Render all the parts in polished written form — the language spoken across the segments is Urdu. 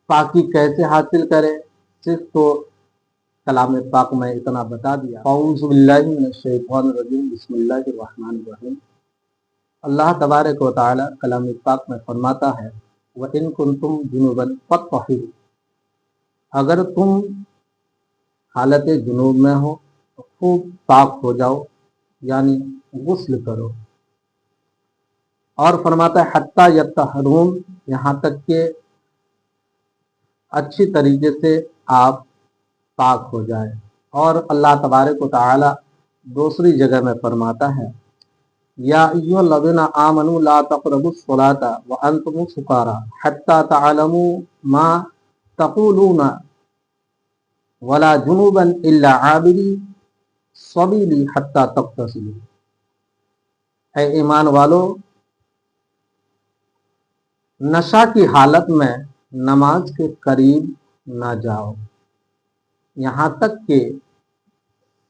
پاکی کیسے حاصل کریں صرف تو کلام پاک میں اتنا بتا دیا۔ اعوذ باللہ من الشیطان الرجیم، بسم اللہ الرحمن الرحیم۔ اللہ تبارک و تعالی کلام پاک میں فرماتا ہے وَإِن كُنتُمْ جُنُوبًا فَاطَّهِرُوا، اگر تم حالت جنوب میں ہو تو خوب پاک ہو جاؤ، یعنی غسل کرو۔ اور فرماتا ہے حَتَّى يَطَّهَّرُونَ، یہاں تک کہ اچھی طریقے سے آپ پاک ہو جائیں۔ اور اللہ تبارک و تعالی دوسری جگہ میں فرماتا ہے یا ایھا الذین آمنوا لا تقربوا الصلاۃ وانتم سکارى حتى تعلموا ما تقولون ولا جنوبا الا عابري السبیل حتى تغتسلوا، اے ایمان والو نشہ کی حالت میں نماز کے قریب نہ جاؤ یہاں تک کہ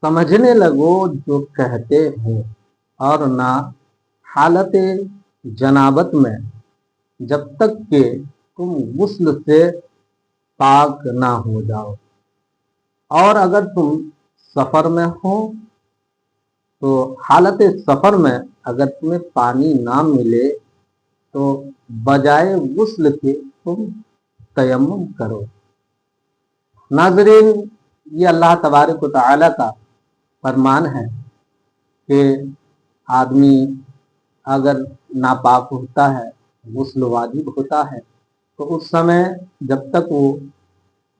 سمجھنے لگو جو کہتے ہیں، اور نہ حالت جنابت میں جب تک کہ تم غسل سے پاک نہ ہو جاؤ۔ اور اگر تم سفر میں ہو تو حالت سفر میں اگر تمہیں پانی نہ ملے تو بجائے غسل کے تم تیمم کرو۔ ناظرین، یہ اللہ تبارک و تعالی کا فرمان ہے کہ آدمی اگر ناپاک ہوتا ہے، غسل واجب ہوتا ہے، تو اس سمے جب تک وہ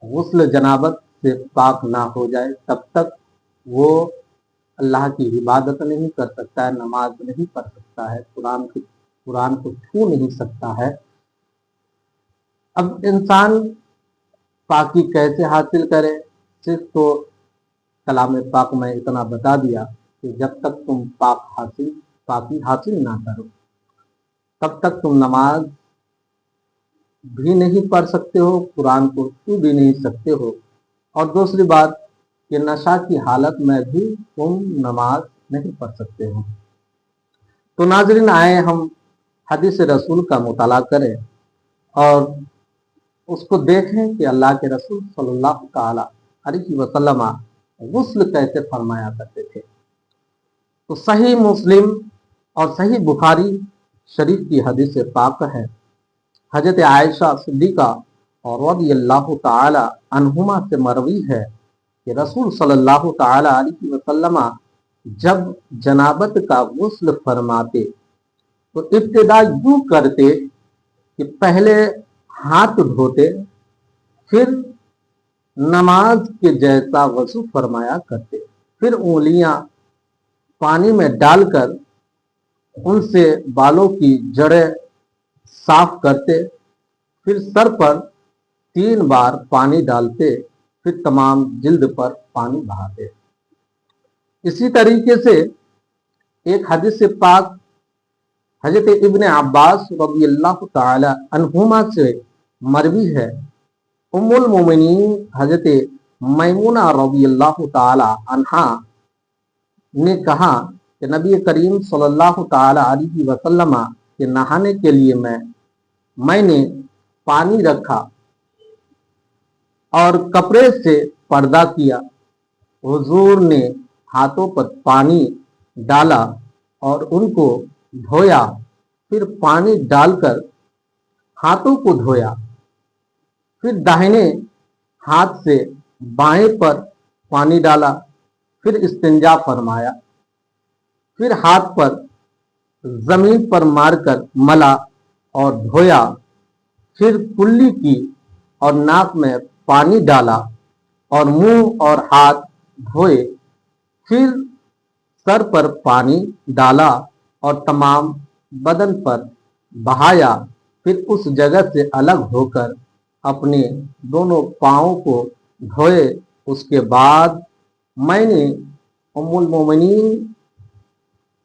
غسل جنابت سے پاک نہ ہو جائے تب تک وہ اللہ کی عبادت نہیں کر سکتا ہے، نماز نہیں پڑھ سکتا ہے، قرآن کو چھو نہیں سکتا ہے۔ اب انسان پاکی کیسے حاصل کرے صرف تو کلام پاک میں اتنا بتا دیا کہ جب تک تم پاکی حاصل نہ کرو تب تک تم نماز بھی نہیں پڑھ سکتے ہو، قرآن کو چھو بھی نہیں سکتے ہو، اور دوسری بات کہ نشہ کی حالت میں بھی تم نماز نہیں پڑھ سکتے ہو۔ تو ناظرین، آئے ہم حدیث رسول کا مطالعہ کریں اور اس کو دیکھیں کہ اللہ کے رسول صلی اللہ تعالی علیہ وسلم غسل کیسے فرمایا کرتے تھے۔ تو صحیح مسلم اور صحیح بخاری شریف کی حدیث پاک ہے، حضرت عائشہ صدیقہ اور رضی اللہ تعالی عنہما سے مروی ہے کہ رسول صلی اللہ تعالی علیہ وسلم جب جنابت کا غسل فرماتے تو ابتدا یوں کرتے کہ پہلے ہاتھ دھوتے، پھر نماز کے جیسا وضو فرمایا کرتے، پھر انگلیاں پانی میں ڈال کر ان سے بالوں کی جڑیں صاف کرتے، پھر سر پر 3 بار پانی ڈالتے، پھر تمام جلد پر پانی بہاتے۔ اسی طریقے سے ایک حدیث پاک حضرت ابن عباس رضی اللہ تعالی عنہما سے مروی ہے، ام المومنین حضرت میمونہ رضی اللہ تعالی عنہا نے کہا کہ نبی کریم صلی اللہ تعالی علیہ وسلم کے نہانے کے لیے میں نے پانی رکھا اور کپڑے سے پردہ کیا، حضور نے ہاتھوں پر پانی ڈالا اور ان کو دھویا، پھر پانی ڈال کر ہاتھوں کو دھویا، پھر داہنے ہاتھ سے بائیں پر پانی ڈالا، پھر استنجا فرمایا، پھر ہاتھ پر زمین پر مار کر ملا اور دھویا، پھر کلی کی اور ناک میں پانی ڈالا اور منہ اور ہاتھ دھوئے، پھر سر پر پانی ڈالا اور تمام بدن پر بہایا، پھر اس جگہ سے الگ ہو کر اپنے دونوں پاؤں کو دھوئے۔ اس کے بعد میں نے ام المومنین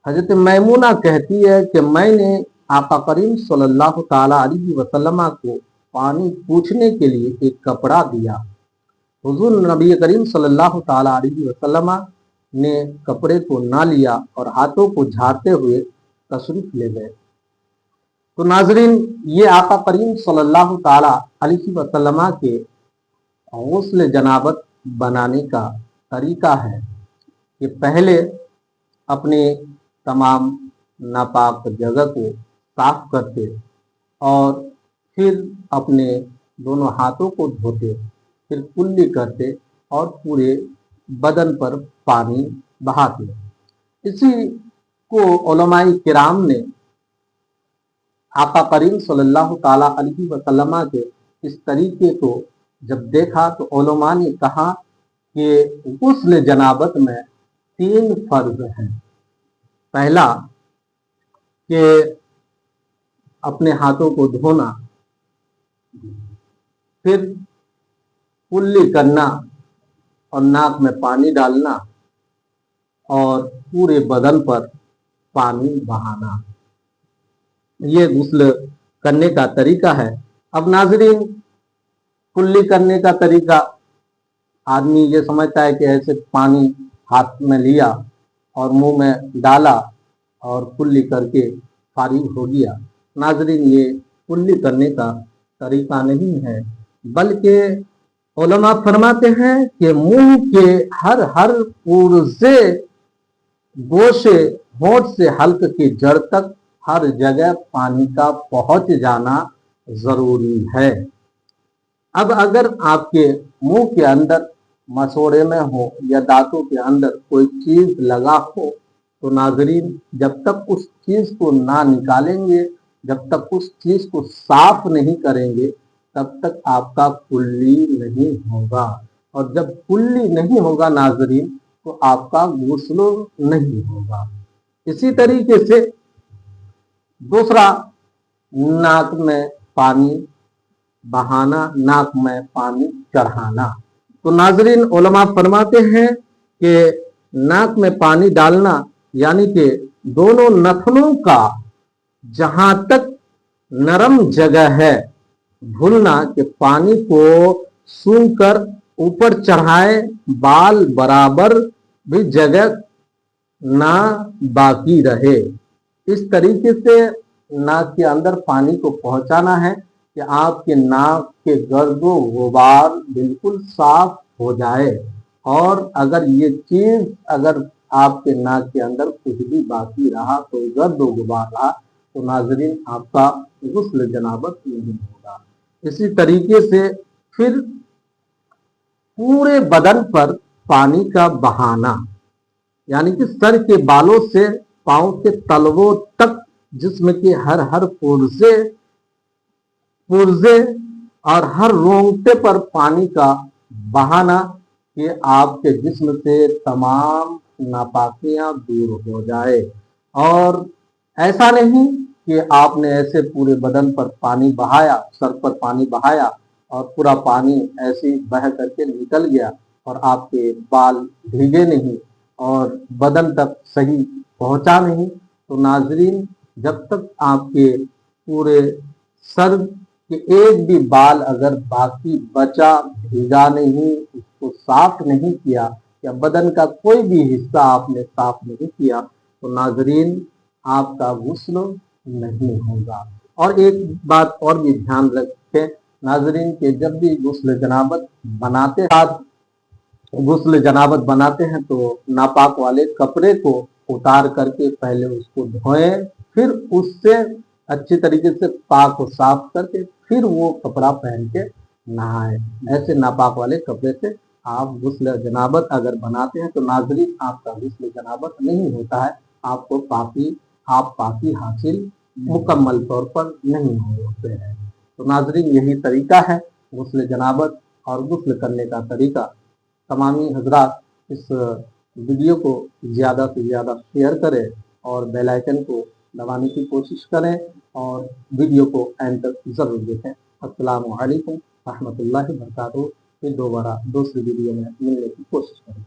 حضرت میمونہ کہتی ہے کہ میں نے آقا کریم صلی اللہ تعالی علیہ وسلم کو پانی پوچھنے کے لیے ایک کپڑا دیا، حضور نبی کریم صلی اللہ تعالی علیہ وسلم نے کپڑے کو نہ لیا اور ہاتھوں کو جھاڑتے ہوئے تشریف لے گئے۔ تو ناظرین یہ آقا کریم صلی اللہ تعالی علیہ وسلم کے غسل جنابت بنانے کا طریقہ ہے کہ پہلے اپنے تمام ناپاک جگہ کو صاف کرتے اور پھر اپنے دونوں ہاتھوں کو دھوتے، پھر کلی کرتے اور پورے بدن پر پانی بہاتے۔ اسی کو علماء کرام نے آقا کریم صلی اللہ تعالی علیہ وسلم کے اس طریقے کو جب دیکھا تو علماء نے کہا کہ غسل جنابت میں 3 فرض ہیں۔ پہلا کہ اپنے ہاتھوں کو دھونا، پھر کلی کرنا اور ناک میں پانی ڈالنا اور پورے بدن پر پانی بہانا، یہ غسل کرنے کا طریقہ ہے۔ اب ناظرین کلی کرنے کا طریقہ آدمی یہ سمجھتا ہے کہ ایسے پانی ہاتھ میں لیا اور منہ میں ڈالا اور کلی کر کے فارغ ہو گیا۔ ناظرین یہ کلی کرنے کا طریقہ نہیں ہے، بلکہ علماء فرماتے ہیں کہ منہ کے ہر پرزے، گوشے، ہونٹ سے حلق کی جڑ تک ہر جگہ پانی کا پہنچ جانا ضروری ہے۔ اب اگر آپ کے منہ کے اندر مسوڑے میں ہو یا دانتوں کے اندر کوئی چیز لگا ہو تو ناظرین جب تک اس چیز کو نہ نکالیں گے، جب تک اس چیز کو صاف نہیں کریں گے، تب تک آپ کا کلی نہیں ہوگا، اور جب کلی نہیں ہوگا ناظرین تو آپ کا غسل نہیں ہوگا۔ اسی طریقے سے دوسرا، ناک میں پانی بہانا، ناک میں پانی چڑھانا۔ تو ناظرین علماء فرماتے ہیں کہ ناک میں پانی ڈالنا یعنی کہ دونوں نتنوں کا جہاں تک نرم جگہ ہے بھولنا کہ پانی کو سونگھ کر اوپر چڑھائے، بال برابر بھی جگہ نہ باقی رہے۔ اس طریقے سے ناک کے اندر پانی کو پہنچانا ہے کہ آپ کے ناک کے گرد و غبار بالکل صاف ہو جائے، اور اگر یہ چیز اگر آپ کے ناک کے اندر کچھ بھی باقی رہا، کوئی گرد و غبار رہا، تو ناظرین آپ کا غسل جنابت نہیں ہوگا۔ اسی طریقے سے پھر پورے بدن پر پانی کا بہانا، یعنی کہ سر کے بالوں سے پاؤں کے تلووں تک جسم کے ہر پرزے اور ہر رونگٹے پر پانی کا بہانا کہ آپ کے جسم سے تمام ناپاکیاں دور ہو جائے۔ اور ایسا نہیں کہ آپ نے ایسے پورے بدن پر پانی بہایا، سر پر پانی بہایا اور پورا پانی ایسے بہہ کر کے نکل گیا اور آپ کے بال بھیگے نہیں اور بدن تک صحیح پہنچا نہیں۔ تو ناظرین جب تک آپ کے پورے سر کے ایک بھی بال اگر باقی بچا، بھیگا نہیں، اس کو صاف نہیں کیا، یا بدن کا کوئی بھی حصہ آپ نے صاف نہیں کیا، تو ناظرین آپ کا غسل نہیں ہوگا۔ اور ایک بات اور بھی دھیان رکھیں ناظرین کہ جب بھی غسل جنابت بناتے ہیں تو ناپاک والے کپڑے کو اتار کر کے پہلے اس کو دھوئیں، پھر اس سے اچھی طریقے سے پاک و صاف کر کے پھر وہ کپڑا پہن کے نہائیں۔ ایسے ناپاک والے کپڑے سے آپ غسل جنابت اگر بناتے ہیں تو ناظرین آپ کا غسل جنابت نہیں ہوتا ہے، آپ کو پاکی حاصل مکمل طور پر نہیں ہوتے ہیں۔ تو ناظرین یہی طریقہ ہے غسل جنابت اور غسل کرنے کا طریقہ۔ تمامی حضرات اس ویڈیو کو زیادہ سے زیادہ شیئر کریں اور بیل آئیکن کو دبانے کی کوشش کریں اور ویڈیو کو اینڈ تک ضرور دیکھیں۔ السلام علیکم رحمۃ اللہ وبرکاتہ۔ پھر دوبارہ دوسری ویڈیو میں ملنے کی کوشش کریں۔